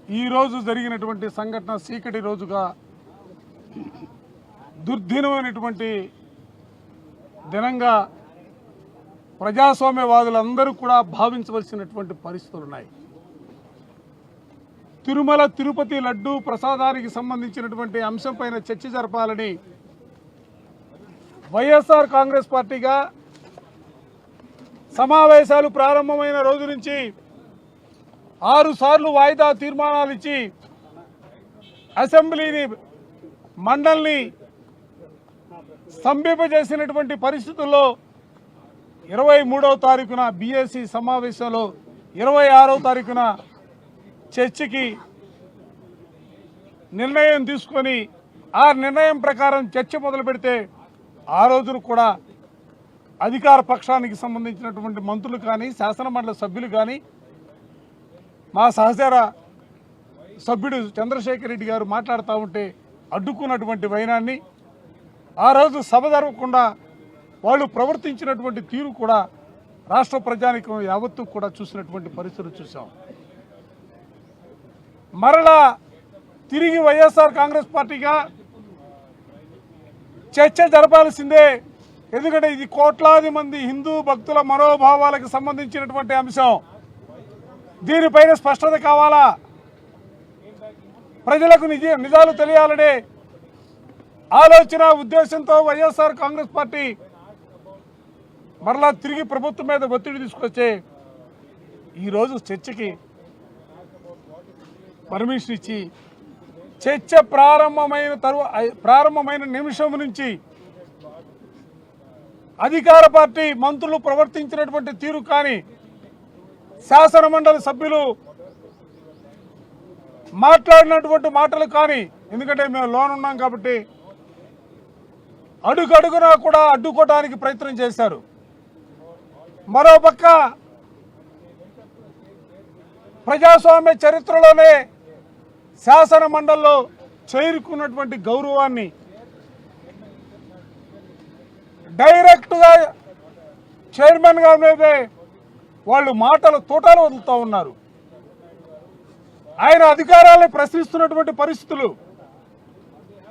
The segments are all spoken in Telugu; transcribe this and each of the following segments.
ఈరోజు జరిగినటువంటి సంఘటన చీకటి రోజుగా దుర్దినమైనటువంటి దినంగా ప్రజాస్వామ్యవాదులందరూ కూడా భావించవలసినటువంటి పరిస్థితులు ఉన్నాయి. తిరుమల తిరుపతి లడ్డూ ప్రసాదానికి సంబంధించినటువంటి అంశంపైన చర్చ జరపాలని వైఎస్ఆర్ కాంగ్రెస్ పార్టీగా సమావేశాలు ప్రారంభమైన రోజు నుంచి 6 సార్లు వాయిదా తీర్మానాలు ఇచ్చి అసెంబ్లీని మండలిని స్తంభింపజేసినటువంటి పరిస్థితుల్లో 23వ తారీఖున బీఎస్సీ సమావేశంలో 26వ తారీఖున చర్చకి నిర్ణయం తీసుకొని ఆ నిర్ణయం ప్రకారం చర్చ మొదలు పెడితే ఆ రోజున కూడా అధికార పక్షానికి సంబంధించినటువంటి మంత్రులు కానీ శాసనమండలి సభ్యులు కానీ మా సహచర సభ్యుడు చంద్రశేఖర్ రెడ్డి గారు మాట్లాడుతూ ఉంటే అడ్డుకున్నటువంటి వైనాన్ని ఆ రోజు సభ జరగకుండా వాళ్ళు ప్రవర్తించినటువంటి తీరు కూడా రాష్ట్ర ప్రజానికం యావత్తు కూడా చూసినటువంటి పరిస్థితులు చూసాం. మరలా తిరిగి వైఎస్ఆర్ కాంగ్రెస్ పార్టీగా చర్చ జరపాల్సిందే. ఎందుకంటే ఇది కోట్లాది మంది హిందూ భక్తుల మనోభావాలకు సంబంధించినటువంటి అంశం. దీనిపైన స్పష్టత కావాలా, ప్రజలకు నిజాలు తెలియాలనే ఆలోచన ఉద్దేశంతో వైఎస్ఆర్ కాంగ్రెస్ పార్టీ మరలా తిరిగి ప్రభుత్వం మీద ఒత్తిడి తీసుకొచ్చే ఈరోజు చర్చకి పర్మిషన్ ఇచ్చి చర్చ ప్రారంభమైన నిమిషం నుంచి అధికార పార్టీ మంత్రులు ప్రవర్తించినటువంటి తీరు కానీ శాసన మండలి సభ్యులు మాట్లాడినటువంటి మాటలు కానీ, ఎందుకంటే మేము లోనున్నాం కాబట్టి అడుగడుగునా కూడా అడ్డుకోవడానికి ప్రయత్నం చేశారు. మరోపక్క ప్రజాస్వామ్య చరిత్రలోనే శాసన మండలిలో చేరుకున్నటువంటి గౌరవాన్ని డైరెక్ట్గా చైర్మన్ గారి మీదే వాళ్ళు మాటలు తోటలు వదులుతూ ఉన్నారు. ఆయన అధికారాలను ప్రశ్నిస్తున్నటువంటి పరిస్థితులు,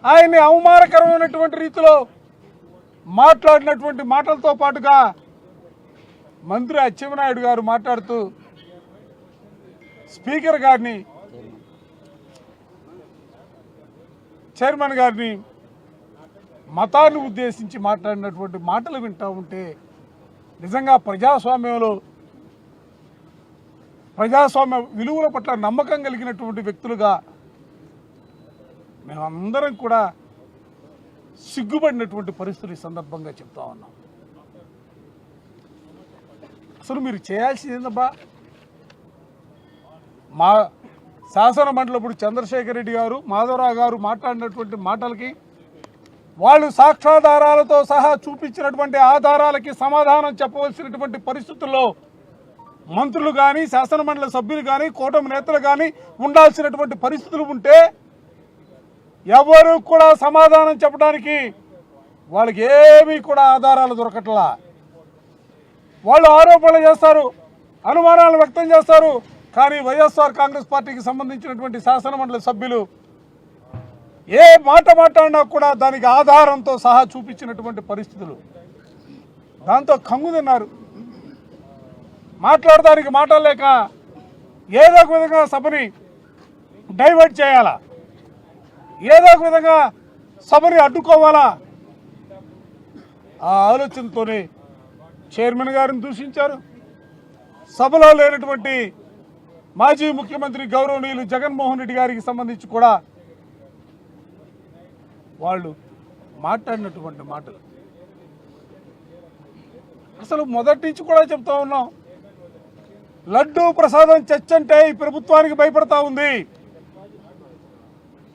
ఆయన్ని అవమానకరమైనటువంటి రీతిలో మాట్లాడినటువంటి మాటలతో పాటుగా మంత్రి అచ్చెన్నాయుడు గారు మాట్లాడుతూ స్పీకర్ గారిని, చైర్మన్ గారిని మతాన్ని ఉద్దేశించి మాట్లాడినటువంటి మాటలు వింటూ ఉంటే నిజంగా ప్రజాస్వామ్య విలువల పట్ల నమ్మకం కలిగినటువంటి వ్యక్తులుగా మేమందరం కూడా సిగ్గుపడినటువంటి పరిస్థితులు ఈ సందర్భంగా చెప్తా ఉన్నాం. అసలు మీరు చేయాల్సింది ఏందబ్బా? మా శాసన మండలి చంద్రశేఖర్ రెడ్డి గారు, మాధవరావు గారు మాట్లాడినటువంటి మాటలకి, వాళ్ళు సాక్ష్యాధారాలతో సహా చూపించినటువంటి ఆధారాలకి సమాధానం చెప్పవలసినటువంటి పరిస్థితుల్లో మంత్రులు కానీ శాసనమండలి సభ్యులు కానీ కూటమి నేతలు కానీ ఉండాల్సినటువంటి పరిస్థితులు ఉంటే ఎవరు కూడా సమాధానం చెప్పడానికి వాళ్ళకి ఏమీ కూడా ఆధారాలు దొరకట్లా. వాళ్ళు ఆరోపణలు చేస్తారు, అనుమానాలు వ్యక్తం చేస్తారు. కానీ వైఎస్ఆర్ కాంగ్రెస్ పార్టీకి సంబంధించినటువంటి శాసనమండలి సభ్యులు ఏ మాట మాట్లాడినా కూడా దానికి ఆధారంతో సహా చూపించినటువంటి పరిస్థితులు. దాంతో కంగు తిన్నారు. మాట్లాడడానికి మాట్లాడలేక ఏదో ఒక విధంగా సభని డైవర్ట్ చేయాలా, ఏదో ఒక విధంగా సభని అడ్డుకోవాలా, ఆ ఆలోచనతోనే చైర్మన్ గారిని దూషించారు. సభలో లేనటువంటి మాజీ ముఖ్యమంత్రి గౌరవనీయులు జగన్మోహన్ రెడ్డి గారికి సంబంధించి కూడా వాళ్ళు మాట్లాడినటువంటి మాటలు అసలు మొదటి నుంచి కూడా చెప్తా ఉన్నాం. లడ్డూ ప్రసాదం చర్చ అంటే ఈ ప్రభుత్వానికి భయపడతా ఉంది.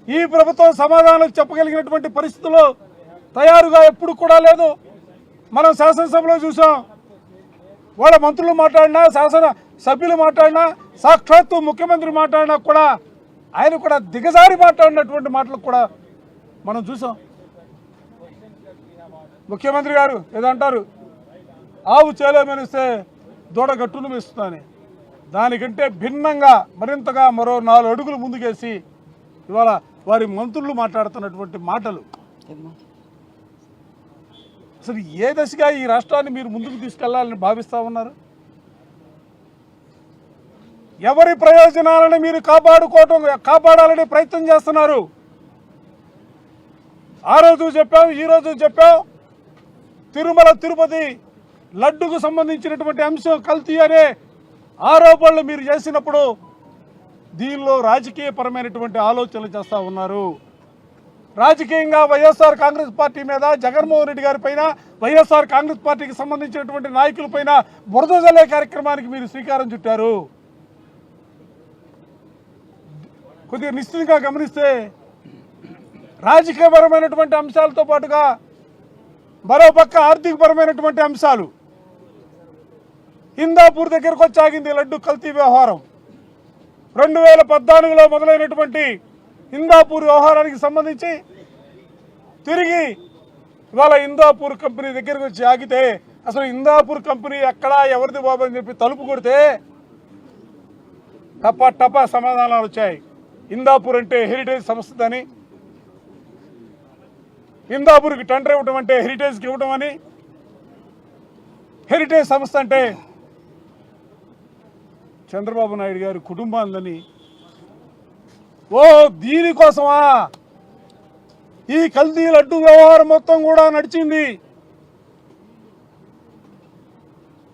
ఈ ప్రభుత్వం సమాధానం చెప్పగలిగినటువంటి పరిస్థితుల్లో తయారుగా ఎప్పుడు కూడా లేదు. మనం శాసనసభలో చూసాం, వాళ్ళ మంత్రులు మాట్లాడినా, శాసన సభ్యులు మాట్లాడినా, సాక్షాత్తు ముఖ్యమంత్రి మాట్లాడినా కూడా ఆయన కూడా దిగజారి మాట్లాడినటువంటి మాటలు కూడా మనం చూసాం. ముఖ్యమంత్రి గారు ఏదంటారు, ఆవు చేలో మెరిస్తే దూడ గట్టును మెరుస్తుందని. దానికంటే భిన్నంగా మరింతగా మరో 4 అడుగులు ముందుకేసి ఇవాళ వారి మంత్రులు మాట్లాడుతున్నటువంటి మాటలు అసలు ఏ దశగా ఈ రాష్ట్రాన్ని మీరు ముందుకు తీసుకెళ్లాలని భావిస్తూ ఉన్నారు? ఎవరి ప్రయోజనాలను మీరు కాపాడాలని ప్రయత్నం చేస్తున్నారు? ఆ రోజు చెప్పాం, ఈ రోజు చెప్పాం, తిరుమల తిరుపతి లడ్డుకు సంబంధించినటువంటి అంశం కల్తీ అనే ఆరోపణలు మీరు చేసినప్పుడు దీనిలో రాజకీయపరమైనటువంటి ఆలోచనలు చేస్తూ ఉన్నారు. రాజకీయంగా వైఎస్ఆర్ కాంగ్రెస్ పార్టీ మీద, జగన్మోహన్ రెడ్డి గారి పైన, వైఎస్ఆర్ కాంగ్రెస్ పార్టీకి సంబంధించినటువంటి నాయకుల పైన బురద జల్లే కార్యక్రమానికి మీరు శ్రీకారం చుట్టారు. కొద్దిగా నిశ్చితంగా గమనిస్తే రాజకీయపరమైనటువంటి అంశాలతో పాటుగా మరోపక్క ఆర్థికపరమైనటువంటి అంశాలు, హిందాపూర్ దగ్గరకు వచ్చి ఆగింది లడ్డు కల్తీ వ్యవహారం. 2014లో మొదలైనటువంటి హిందాపూర్ వ్యవహారానికి సంబంధించి తిరిగి ఇవాళ హిందాపూర్ కంపెనీ దగ్గరకు వచ్చి ఆగితే అసలు హిందాపూర్ కంపెనీ ఎక్కడా ఎవరిది బాబు అని చెప్పి తలుపు కొడితే టపా సమాధానాలు వచ్చాయి. హిందాపూర్ అంటే హెరిటేజ్ సంస్థదని, హిందాపూర్కి టెండర్ ఇవ్వడం అంటే హెరిటేజ్కి ఇవ్వడం అని, హెరిటేజ్ సంస్థ అంటే చంద్రబాబు నాయుడు గారి కుటుంబాన్ని. ఓ దీనికోసమా ఈ కల్తీ లడ్డు వ్యవహారం మొత్తం కూడా నడిచింది?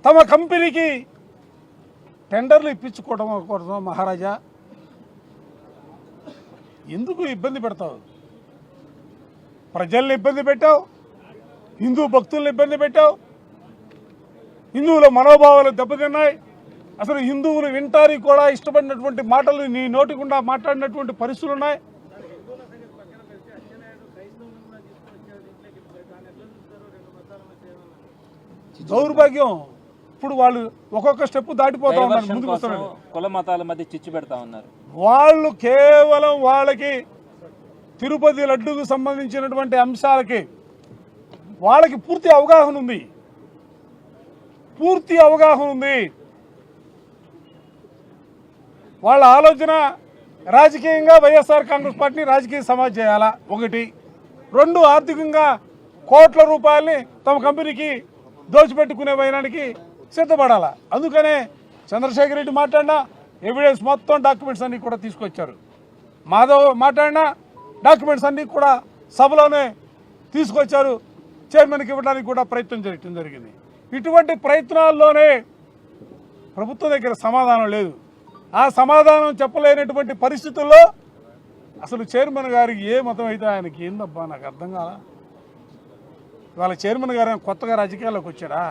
తమ కంపెనీకి టెండర్లు ఇప్పించుకోవడం కోసం మహారాజా ఎందుకు ఇబ్బంది పెడతావు? ప్రజల్ని ఇబ్బంది పెట్టావు, హిందూ భక్తుల్ని ఇబ్బంది పెట్టావు, హిందువుల మనోభావాలు దెబ్బతిన్నాయి. అసలు హిందువులు వింటానికి కూడా ఇష్టపడినటువంటి మాటలు నీ నోటి గుండా మాట్లాడినటువంటి పరిస్థితులు ఉన్నాయి. దౌర్భాగ్యం. ఇప్పుడు వాళ్ళు ఒక్కొక్క స్టెప్ దాటిపోతా ఉన్నారు, ముందుకు వస్తున్నారు. కుల మతాల మధ్య చిచ్చు పెడతా ఉన్నారు. వాళ్ళు కేవలం వాళ్ళకి తిరుపతి లడ్డుకు సంబంధించినటువంటి అంశాలకి వాళ్ళకి పూర్తి అవగాహన ఉంది. వాళ్ళ ఆలోచన రాజకీయంగా వైఎస్ఆర్ కాంగ్రెస్ పార్టీని రాజకీయ సమాజ్ చేయాలా, 1. 2 ఆర్థికంగా కోట్ల రూపాయల్ని తమ కంపెనీకి దోచిపెట్టుకునే వైనానికి సిద్ధపడాలా. అందుకనే చంద్రశేఖర్ రెడ్డి మాట్లాడినా ఎవిడెన్స్ మొత్తం డాక్యుమెంట్స్ అన్నీ కూడా తీసుకొచ్చారు. మాధవ్ మాట్లాడినా డాక్యుమెంట్స్ అన్నీ కూడా సభలోనే తీసుకొచ్చారు. చైర్మన్కి ఇవ్వడానికి కూడా ప్రయత్నం చేయటం జరిగింది. ఇటువంటి ప్రయత్నాల్లోనే ప్రభుత్వం దగ్గర సమాధానం లేదు. ఆ సమాధానం చెప్పలేనటువంటి పరిస్థితుల్లో అసలు చైర్మన్ గారికి ఏ మతం అయితే ఆయనకి ఏందబ్బా నాకు అర్థం కాలా. ఇవాళ చైర్మన్ గారు కొత్తగా రాజకీయాల్లోకి వచ్చాడా?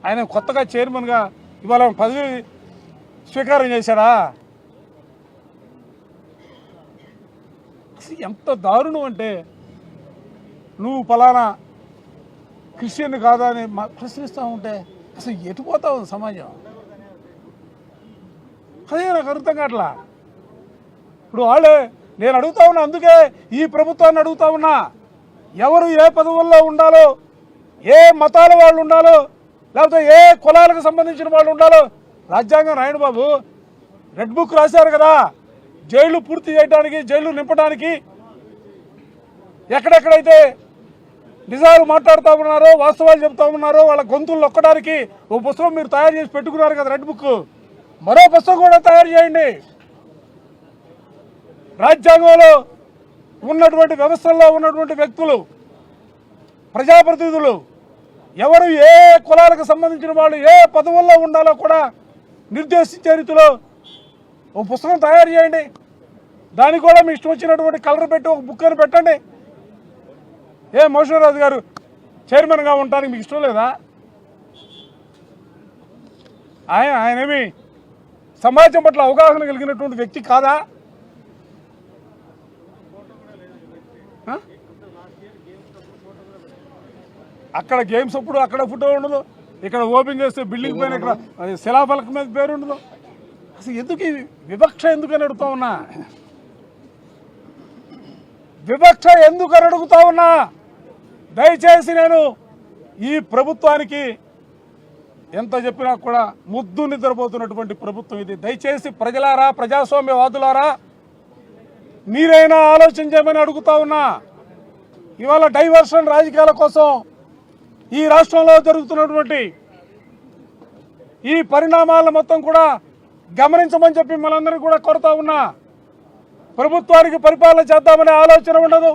ఆయన కొత్తగా చైర్మన్గా ఇవాళ పదవి స్వీకారం చేశాడా? ఎంత దారుణం అంటే నువ్వు ఫలానా క్రిస్టియన్ కాదా అని ప్రశ్నిస్తూ ఉంటే అసలు ఎటుపోతావు సమాజం? అదే నాకు అర్థం కావట్లా. ఇప్పుడు వాళ్ళే నేను అడుగుతా ఉన్నా, అందుకే ఈ ప్రభుత్వాన్ని అడుగుతా ఉన్నా, ఎవరు ఏ పదవుల్లో ఉండాలో, ఏ మతాల వాళ్ళు ఉండాలో, లేకపోతే ఏ కులాలకు సంబంధించిన వాళ్ళు ఉండాలో రాజ్యాంగం రాయండి బాబు. రెడ్ బుక్ రాశారు కదా, జైళ్లు పూర్తి చేయడానికి, జైళ్లు నింపడానికి, ఎక్కడెక్కడైతే నిజాలు మాట్లాడుతూ ఉన్నారో, వాస్తవాలు చెప్తా ఉన్నారో వాళ్ళ గొంతులు నొక్కడానికి ఓ పుస్తకం మీరు తయారు చేసి పెట్టుకున్నారు కదా రెడ్ బుక్. మరో పుస్తకం కూడా తయారు చేయండి. రాజ్యాంగంలో ఉన్నటువంటి వ్యవస్థల్లో ఉన్నటువంటి వ్యక్తులు, ప్రజాప్రతినిధులు ఎవరు ఏ కులాలకు సంబంధించిన వాళ్ళు ఏ పదవుల్లో ఉండాలో కూడా నిర్దేశించే రీతిలో ఓ పుస్తకం తయారు చేయండి. దానికి కూడా మీ ఇష్టం వచ్చినటువంటి కలర్ పెట్టి ఒక బుక్ అని పెట్టండి. మోషరాజు గారు చైర్మన్గా ఉండడానికి మీకు ఇష్టం లేదా? ఆయనేమి సమాజం పట్ల అవగాహన కలిగినటువంటి వ్యక్తి కాదా? అక్కడ గేమ్స్ అప్పుడు అక్కడ ఫోటో ఉండదు, ఇక్కడ ఓపెన్ చేస్తే బిల్డింగ్ పైన ఇక్కడ శిలాఫలక మీద పేరు ఉండదు. అసలు ఎందుకు ఈ వివక్ష ఎందుకని అడుగుతా ఉన్నా? వివక్ష ఎందుకని అడుగుతా ఉన్నా? దయచేసి నేను ఈ ప్రభుత్వానికి ఎంత చెప్పినా కూడా ముద్దు నిద్రపోతున్నటువంటి ప్రభుత్వం ఇది. దయచేసి ప్రజలారా, ప్రజాస్వామ్యవాదులారా, మీరైనా ఆలోచన చేయమని అడుగుతా ఉన్నా. ఇవాళ డైవర్షన్ రాజకీయాల కోసం ఈ రాష్ట్రంలో జరుగుతున్నటువంటి ఈ పరిణామాలను మొత్తం కూడా గమనించమని చెప్పి మనందరినీ కూడా కోరుతా ఉన్నా. ప్రభుత్వానికి పరిపాలన చేద్దామనే ఆలోచన ఉండదు.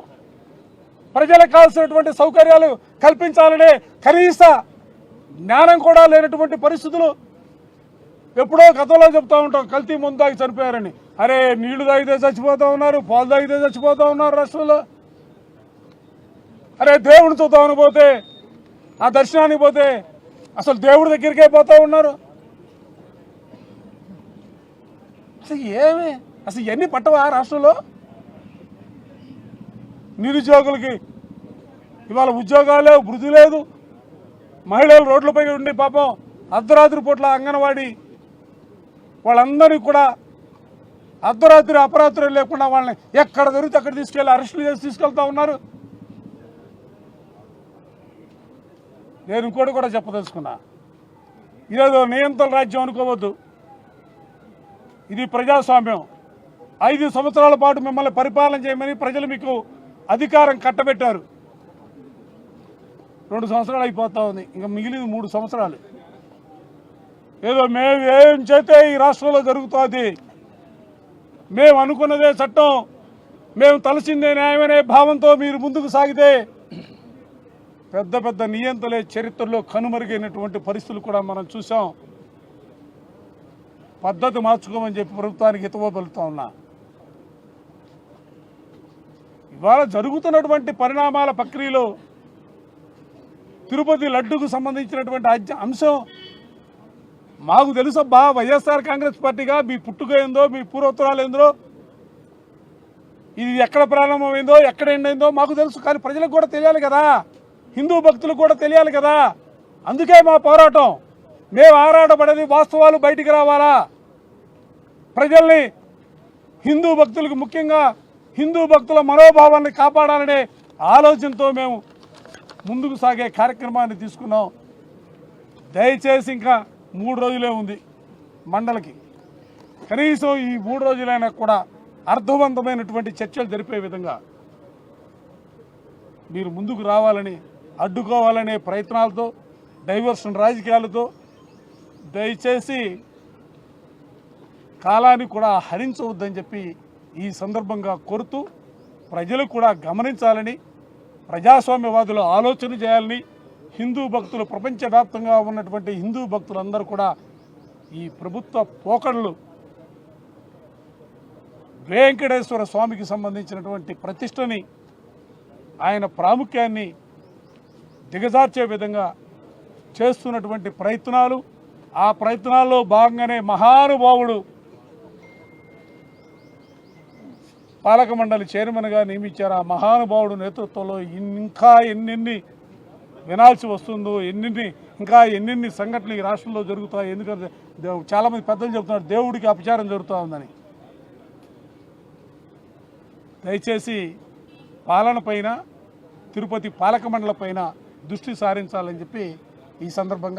ప్రజలకు కావాల్సినటువంటి సౌకర్యాలు కల్పించాలనే కనీస జ్ఞానం కూడా లేనటువంటి పరిస్థితులు. ఎప్పుడో గతంలో చెప్తా ఉంటాం, కల్తీ ముందు తాగి చనిపోయారని. అరే, నీళ్లు తాగితే చచ్చిపోతూ ఉన్నారు, పాలు తాగితే చచ్చిపోతూ ఉన్నారు రాష్ట్రంలో. అరే, దేవుని చూద్దామని పోతే, ఆ దర్శనానికి పోతే అసలు దేవుడి దగ్గరికే పోతూ ఉన్నారు. అసలు ఇవన్నీ పట్టవా రాష్ట్రంలో? నిరుద్యోగులకి ఇవాళ ఉద్యోగాలే, వృద్ధి లేదు. మహిళలు రోడ్లపై ఉండి పాపం అర్ధరాత్రి పూట్ల అంగన్వాడీ వాళ్ళందరినీ కూడా అర్ధరాత్రి అపరాత్రి లేకుండా వాళ్ళని ఎక్కడ దొరికితే అక్కడ తీసుకెళ్ళి అరెస్టులు చేసి తీసుకెళ్తా ఉన్నారు. నేను ఇంకోటి కూడా చెప్పదలుచుకున్నా, ఇదేదో నియంత్రణ రాజ్యం అనుకోవద్దు. ఇది ప్రజాస్వామ్యం. 5 సంవత్సరాల పాటు మిమ్మల్ని పరిపాలన చేయమని ప్రజలు మీకు అధికారం కట్టబెట్టారు. 2 సంవత్సరాలు అయిపోతా ఉంది, ఇంకా మిగిలింది 3 సంవత్సరాలు. ఏదో మేము ఏం చేస్తే ఈ రాష్ట్రంలో జరుగుతుంది, మేము అనుకున్నదే చట్టం, మేము తలసిందే న్యాయమనే భావంతో మీరు ముందుకు సాగితే పెద్ద పెద్ద నియంతలే చరిత్రలో కనుమరుగైనటువంటి పరిస్థితులు కూడా మనం చూసాం. పద్ధతి మార్చుకోమని చెప్పి ప్రభుత్వానికి హితవబలుతా ఉన్నా. ఇవాళ జరుగుతున్నటువంటి పరిణామాల ప్రక్రియలో తిరుపతి లడ్డుకు సంబంధించినటువంటి అంశం మాకు తెలుసబ్బా. వైఎస్ఆర్ కాంగ్రెస్ పార్టీగా మీ పుట్టుక ఏందో, మీ పూర్వోత్తరాలు ఏందో, ఇది ఎక్కడ ప్రారంభమైందో, ఎక్కడ ఎండైందో మాకు తెలుసు. కానీ ప్రజలకు కూడా తెలియాలి కదా, హిందూ భక్తులకు కూడా తెలియాలి కదా. అందుకే మా పోరాటం. మేము ఆరాటపడేది వాస్తవాలు బయటికి రావాలా, ప్రజల్ని, హిందూ భక్తులకు, ముఖ్యంగా హిందూ భక్తుల మనోభావాన్ని కాపాడాలనే ఆలోచనతో మేము ముందుకు సాగే కార్యక్రమాన్ని తీసుకున్నాం. దయచేసి ఇంకా 3 రోజులే ఉంది మండలికి. కనీసం ఈ 3 రోజులైనా కూడా అర్థవంతమైనటువంటి చర్చలు జరిపే విధంగా మీరు ముందుకు రావాలని, అడ్డుకోవాలనే ప్రయత్నాలతో, డైవర్షన్ రాజకీయాలతో దయచేసి కాలాన్ని కూడా హరించవద్దని చెప్పి ఈ సందర్భంగా కోరుతూ, ప్రజలు కూడా గమనించాలని, ప్రజాస్వామ్యవాదులు ఆలోచన చేయాలని, హిందూ భక్తులు, ప్రపంచవ్యాప్తంగా ఉన్నటువంటి హిందూ భక్తులందరూ కూడా ఈ ప్రభుత్వ పోకడలు, వెంకటేశ్వర స్వామికి సంబంధించినటువంటి ప్రతిష్టని, ఆయన ప్రాముఖ్యాన్ని దిగజార్చే విధంగా చేస్తున్నటువంటి ప్రయత్నాలు, ఆ ప్రయత్నాల్లో భాగంగానే మహానుభావుడు పాలక మండలి చైర్మన్గా నియమించారు. ఆ మహానుభావుడు నేతృత్వంలో ఇంకా ఎన్నెన్ని వినాల్సి వస్తుందో, ఇంకా ఎన్నెన్ని సంఘటనలు ఈ రాష్ట్రంలో జరుగుతాయి. ఎందుకంటే చాలామంది పెద్దలు చెబుతున్నారు దేవుడికి అపచారం జరుగుతూ ఉందని. దయచేసి పాలన పైన, తిరుపతి పాలక మండలి పైన దృష్టి సారించాలని చెప్పి ఈ సందర్భంగా